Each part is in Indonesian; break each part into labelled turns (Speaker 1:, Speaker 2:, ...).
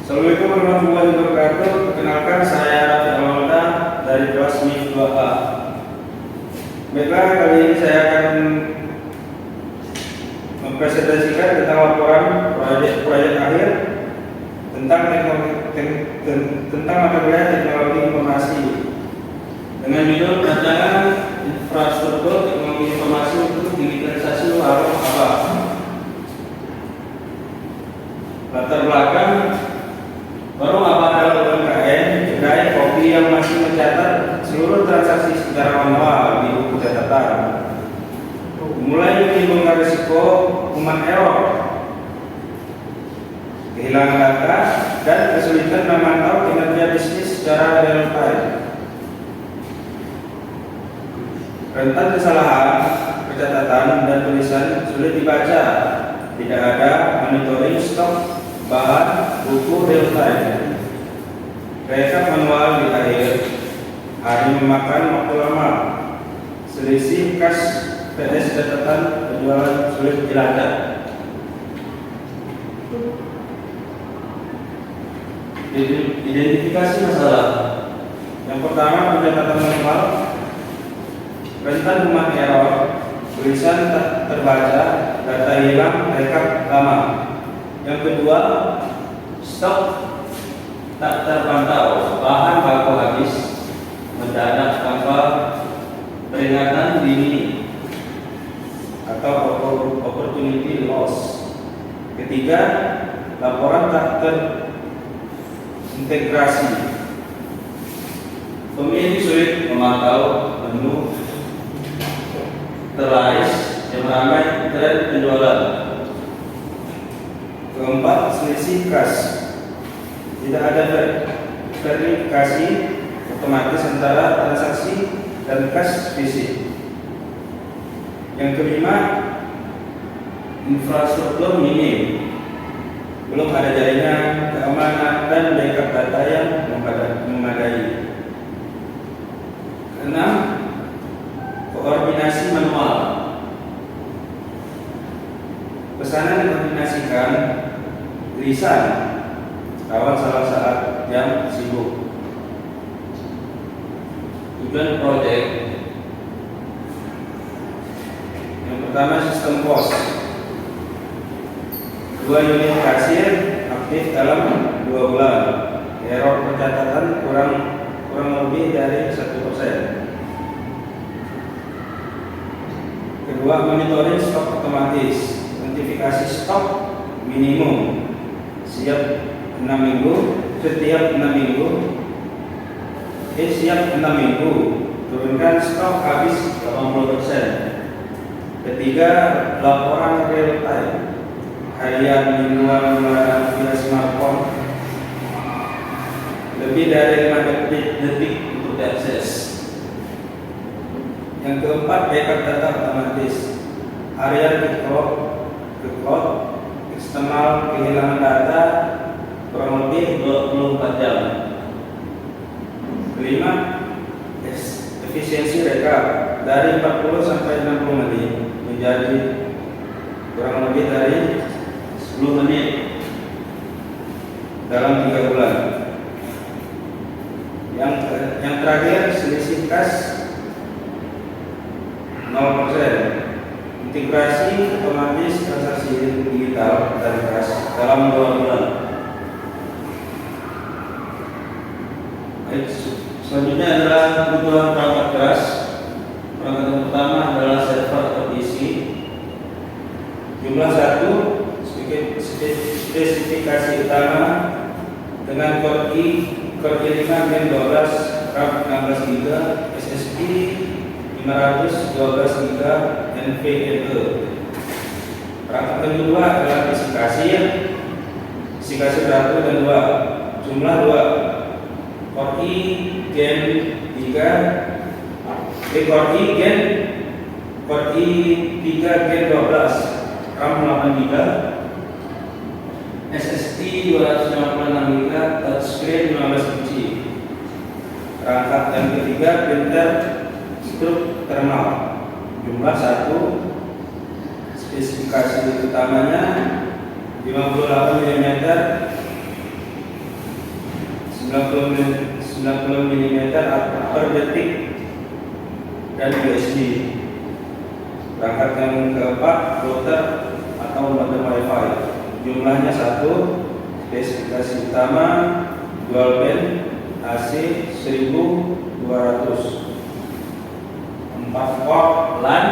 Speaker 1: Assalamualaikum warahmatullahi wabarakatuh. Perkenalkan, saya Rafi Amalda dari kelas MIF 2A. Baiklah, kali ini saya akan mempresentasikan tentang laporan proyek akhir tentang mata kuliah teknologi informasi dengan judul rancangan infrastruktur teknologi informasi untuk digitalisasi warung apa. Latar belakang, warung apa adalah UMKM kedai kopi yang masih mencatat seluruh transaksi secara manual di buku catatan, mulai menimbulkan risiko human error, kehilangan data, dan kesulitan memantau kinerja bisnis secara real time. Rentan kesalahan pencatatan dan tulisan sulit dibaca, tidak ada monitoring stok bahan buku real time. Rekap manual di akhir hari memakan waktu lama. Selisih kas PS catatan penjualan sulit dilacak. Identifikasi masalah. Yang pertama, pencatatan manual, rentan human error, tulisan tak terbaca, data hilang, rekap lama. Yang kedua, stok tak terpantau, bahan baku habis, mendadak tanpa peringatan dini atau opportunity loss. Ketiga, laporan tak terintegrasi, pemilih sulit memantau menu, terlais yang ramai tren penjualan. Keempat, selisih kas, tidak ada verifikasi otomatis antara transaksi dan kas fisik. Yang kelima, infrastruktur minim, belum ada jaringan keamanan dan backup data yang memadai. Keenam, koordinasi manual, pesanan dikoordinasikan lisan kawan salah saat yang sibuk. Tujuan proyek yang pertama, sistem pos, 2 unit kasir aktif dalam 2 bulan, error pencatatan kurang lebih dari 1%. Kedua, monitoring stok otomatis, notifikasi stok minimum setiap 6 minggu, turunkan stok habis 80%. Ketiga, laporan real time, harian, mingguan, bulanan via smartphone, lebih dari 5 detik untuk diakses. Yang keempat, backup data otomatis, harian ke cloud, eksternal kehilangan data kurang lebih 24 jam. Kelima, efisiensi rekap dari 40 sampai 60 menit menjadi kurang lebih dari 10 menit dalam 3 bulan. Yang terakhir, selisih kas 0%. Integrasi otomatis transaksi digital dan kas dalam 2 bulan. Baik, selanjutnya adalah kebutuhan perangkat keras. Perangkat yang pertama adalah server atau PC. Jumlah 1, spesifikasi utama dengan Core i5 Gen 12, RAM 16 GB, SSD 512 GB, NVMe. Perangkat kedua adalah PC kasir 1 dan 2, jumlah 2, Core i Gen 3 Gen 12, RAM 8 GB, SSD 256 GB, touchscreen 15 inci. Perangkat yang ketiga, printer struk thermal, jumlah 1, spesifikasi utamanya 58 mm 90 mm per detik dan USB. Perangkat yang keempat, router atau modem WiFi. Jumlahnya 1, spesifikasi utama dual band AC 1200, 4 port LAN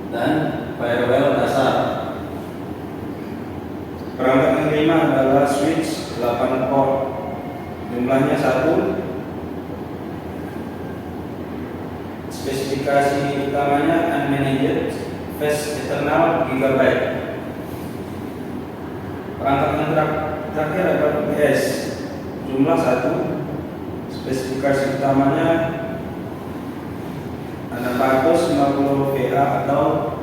Speaker 1: dan firewall dasar. Perangkat yang kelima adalah switch 8 port. Jumlahnya 1, spesifikasi utamanya unmanaged fast eternal gigabyte. Perangkat yang terakhir adalah UPS. Jumlah 1, spesifikasi utamanya 650 VA atau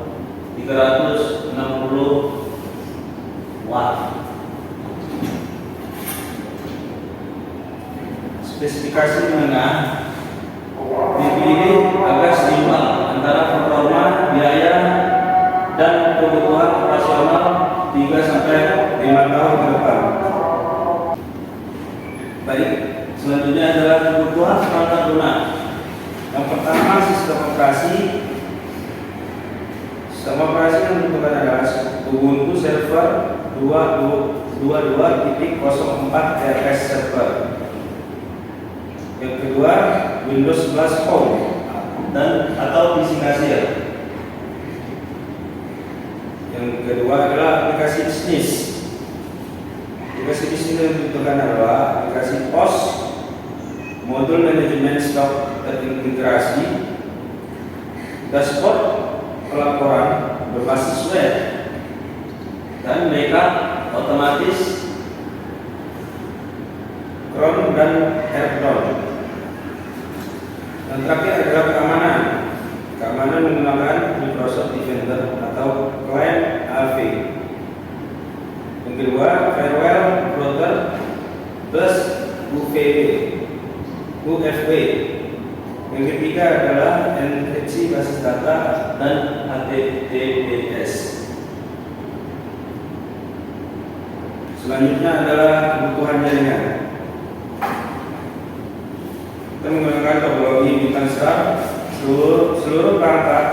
Speaker 1: 360 watt. Spesifikasi menengah dipilih agar seimbang antara performa, biaya, dan kebutuhan operasional 3-5 tahun ke depan. Baik, selanjutnya adalah kebutuhan perangkat lunak. Yang pertama, sistem operasi. Sistem operasi yang dibutuhkan adalah Ubuntu Server 22.04 RS Server. Yang kedua, Windows 11 Home dan atau PC Kasir. Yang kedua adalah aplikasi bisnis. Aplikasi bisnis yang dibutuhkan adalah aplikasi POS, modul manajemen stok terintegrasi, dashboard pelaporan berbasis web, dan backup otomatis Chrome dan AirDrop. Yang terakhir adalah keamanan. Keamanan menggunakan Microsoft Defender atau Client AV. Yang kedua, firewall router plus UFW. Yang ketiga adalah enkripsi basis data dan HTTPS. Selanjutnya adalah kebutuhan jaringan. Kita menggunakan topologi bintang star. Seluruh perangkat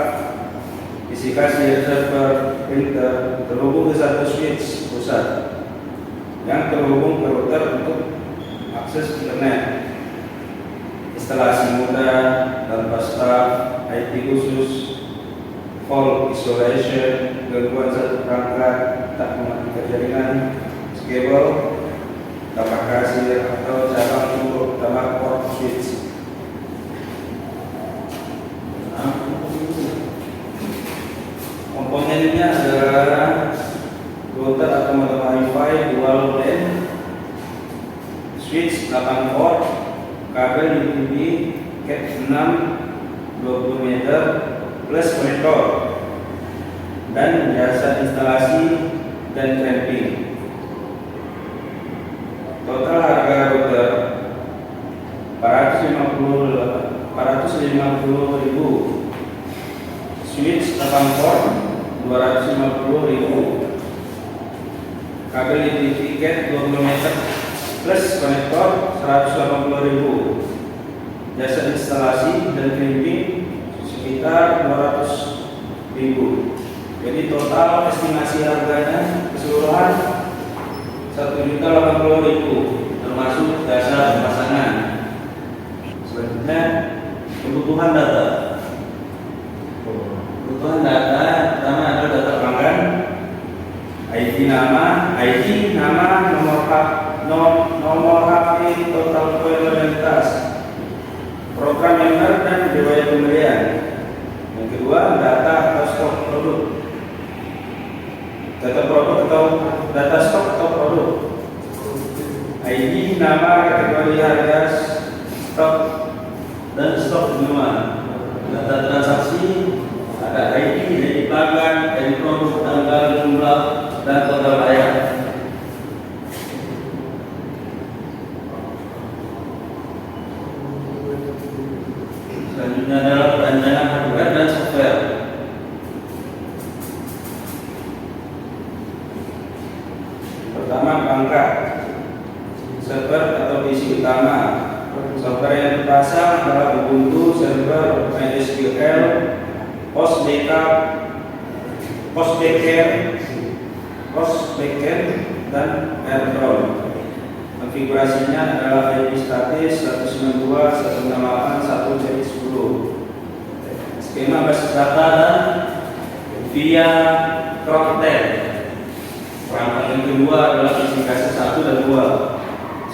Speaker 1: PC kasir, server, printer terhubung ke satu switch pusat yang terhubung ke router untuk akses internet. Instalasi mudah, tanpa staff, IT khusus, fault isolation, gangguan satu perangkat, tak mematikan jaringan, scalable, tambah kasir atau cabang untuk tambah port switch. Komponennya adalah router atau modem WiFi dual band, switch 8 port, kabel USB Cat 6 20 meter plus konektor, dan jasa instalasi dan clamping. Total harga router 450.000, switch 8 port 250.000, kabel USB Cat 20 meter plus konektor 180.000, jasa instalasi dan clamping sekitar 200.000. Jadi total estimasi harganya keseluruhan 1.080.000 termasuk jasa pemasangan. Selanjutnya kebutuhan data. Kebutuhan data pertama adalah data pelanggan, ID nama, nomor HP, total loyalitas, program member dan riwayat pembelian. Yang kedua, data atau stok produk. Data produk atau data stok atau produk. ID, nama, kategori harga, stok dan stok minuman. Data transaksi ada ID pelanggan, ID produk, tanggal, jumlah, dan total bayar. Selanjutnya adalah perancangan hardware dan software. Pertama, perangkat. server atau PC utama. Software yang terpasang adalah Ubuntu Server, MySQL, Post Backend, dan AirDrop. Konfigurasinya adalah IP statis 192.168.1.10. Skema basis data dan via Crontel. Perangkat yang kedua adalah spesifikasi 1 dan 2.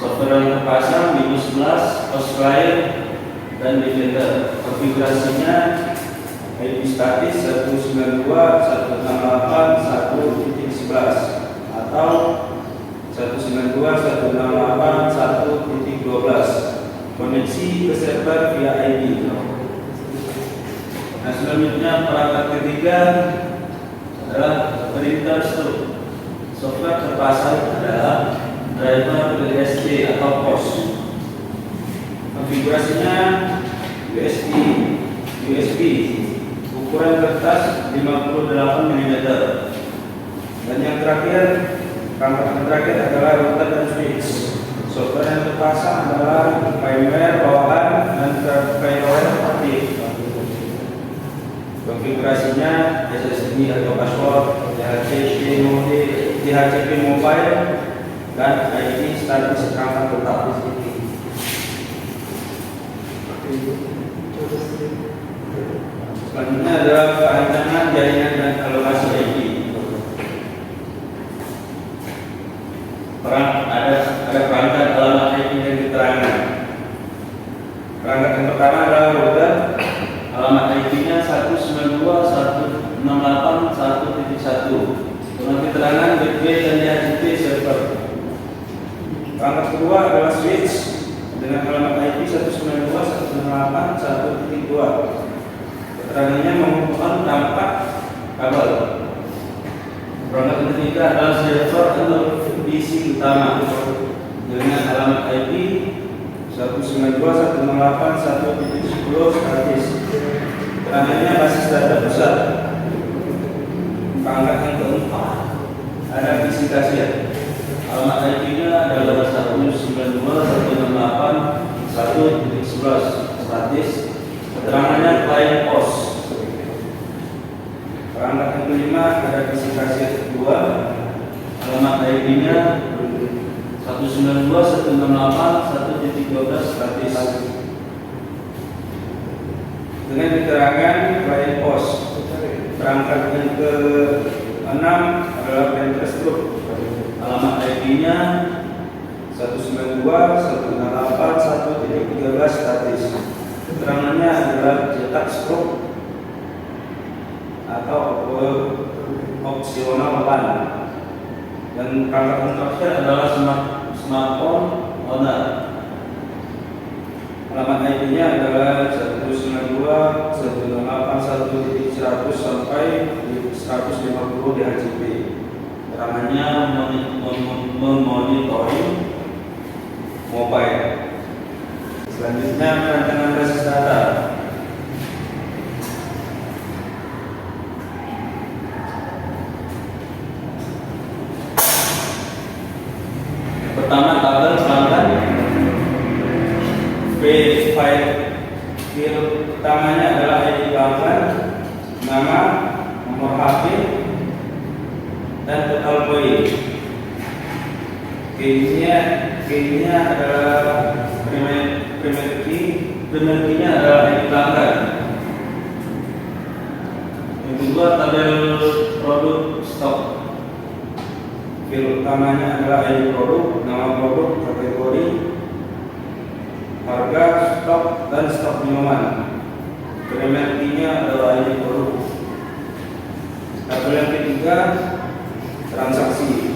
Speaker 1: Software yang terpasang Windows 11, Host Client, dan Defender. Konfigurasinya IP statis 192.168.1.11 atau 192.168.1.12. Koneksi ke server via IP. Nah, selanjutnya perangkat ketiga adalah printer stroke. Software terpasang adalah driver USB atau POS. Konfigurasinya USB, ukuran kertas 58 mm. Dan yang terakhir, perangkat yang terakhir adalah router dan switch. Software yang terpasang adalah firmware bawaan dan firmware aktif. Konfigurasinya SSD atau password, DHCP mobile, dan IP status perangkat tetap. Selanjutnya adalah perancangan jaringan dan alokasi IP. Ada perangkat alamat IP dan keterangan. Perangkat yang pertama adalah router. Alamat IP-nya 192.168.1.1. Dengan keterangan gateway dan DHCP server. Perangkat kedua adalah switch dengan alamat IP 192.168.1.2. Keterangannya mengumpulkan dampak kabel. Perangkat ketiga adalah server atau PC utama dengan alamat IP 192.168.1.10 statis. Keterangannya basis data pusat. Perangkat yang keempat ada spesifikasi. Alamat IP-nya adalah 192.168.1.11 statis. Keterangannya client POS. Perangkat yang kelima ada spesifikasi kedua. Alamat IP-nya 192.168.1.12 statis. Dengan keterangan client POS. Perangkat yang ke-6 adalah printer stroke. Alamat IP-nya 192.168.1.13 statis. Keterangannya adalah cetak stroke atau opsional LAN. Dan perangkat yang terakhir adalah smartphone owner. Alamat IP-nya adalah 192.168.1.100 sampai 150 DHCP. Keterangannya memonitoring mobile. Selanjutnya perancangan basis data. Pertama, tabel pelanggan. File utamanya adalah ID pelanggan, nama, nomor HP, dan total poin. Key-nya adalah primary key-nya adalah ID pelanggan. Yang kedua, tabel produk stok. File utamanya adalah ID produk, nama produk, kategori, harga, stok, dan stok minuman. Primary key-nya adalah ID produk. Tabel yang ketiga, transaksi.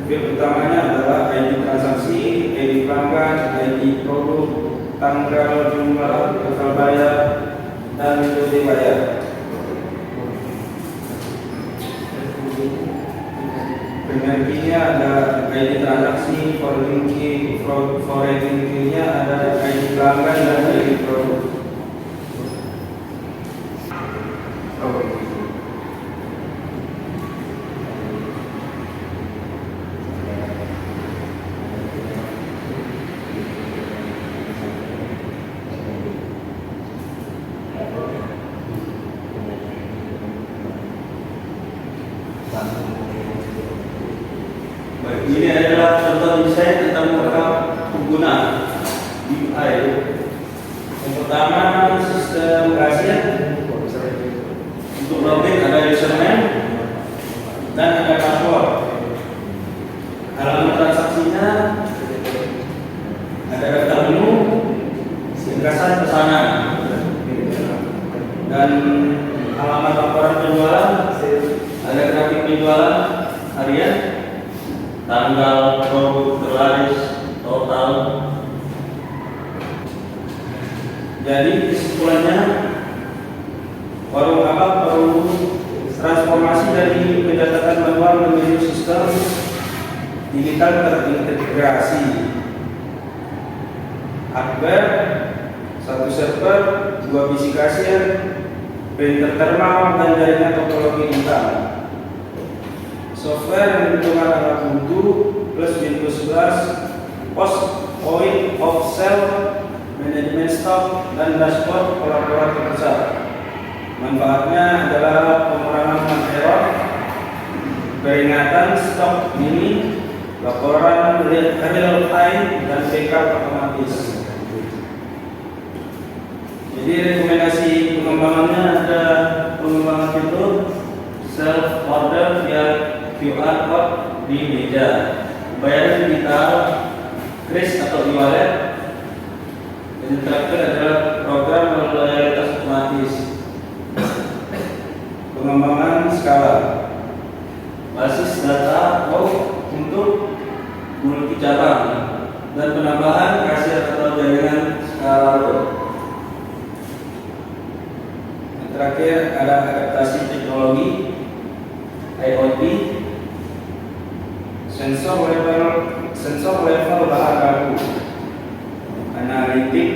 Speaker 1: File utamanya adalah ID transaksi, ID pelanggan, ID produk, tanggal, jumlah, total bayar, dan metode bayar. Primary key-nya ada ID transaksi, forwarding key-nya ada ID pelanggan dan ID produk. Ini adalah contoh desain tentang program pengguna UI. Yang pertama, sistem rahasia. Untuk login ada username dan ada password. Halaman transaksinya ada daftar menu, ringkasan pesanan, dan halaman laporan penjualan. Ada grafik penjualan harian, tanggal, produk terlaris, total. Jadi kesimpulannya, warung Abang perlu transformasi dari pencatatan manual menuju sistem digital terintegrasi. Hardware, satu server, 2 PC kasir, printer thermal, dan jaringan topologi hitam. Software menggunakan alat Ubuntu plus Windows 11, post point of sale, manajemen stok, dan dashboard pelaporan terbesar. Manfaatnya adalah pengurangan error, peringatan stok dini, laporan real time, dan backup otomatis. Jadi rekomendasi pengembangannya ada pengembangan fitur self order via QR code di meja, bayaran digital, kris atau e-wallet. Dan terakhir adalah program loyalitas otomatis. Pengembangan skala, basis data untuk multi cabang, dan penambahan kasir atau jaringan skala low. Yang terakhir ada adaptasi teknologi IoT, sensor level bahan baku, analitik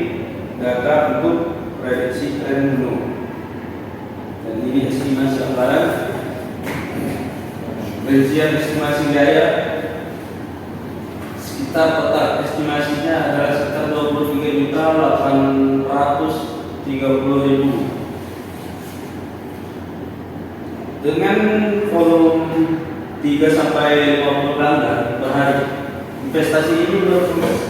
Speaker 1: data untuk prediksi tren menu. Dan ini estimasi anggaran. Rincian estimasi biaya sekitar total estimasinya adalah sekitar 23.830.000 dengan volume 3 sampai 50 pelanggan per hari. Investasi ini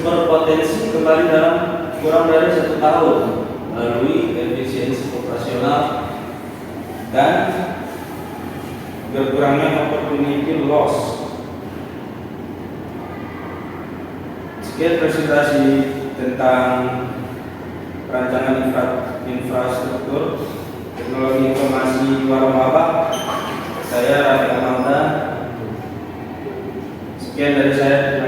Speaker 1: berpotensi kembali dalam kurang dari 1 tahun melalui efisiensi operasional dan berkurangnya opportunity loss. Sekian presentasi tentang perancangan infrastruktur teknologi informasi warung Abang. Saya Rafi Amalda. Sekian dari saya.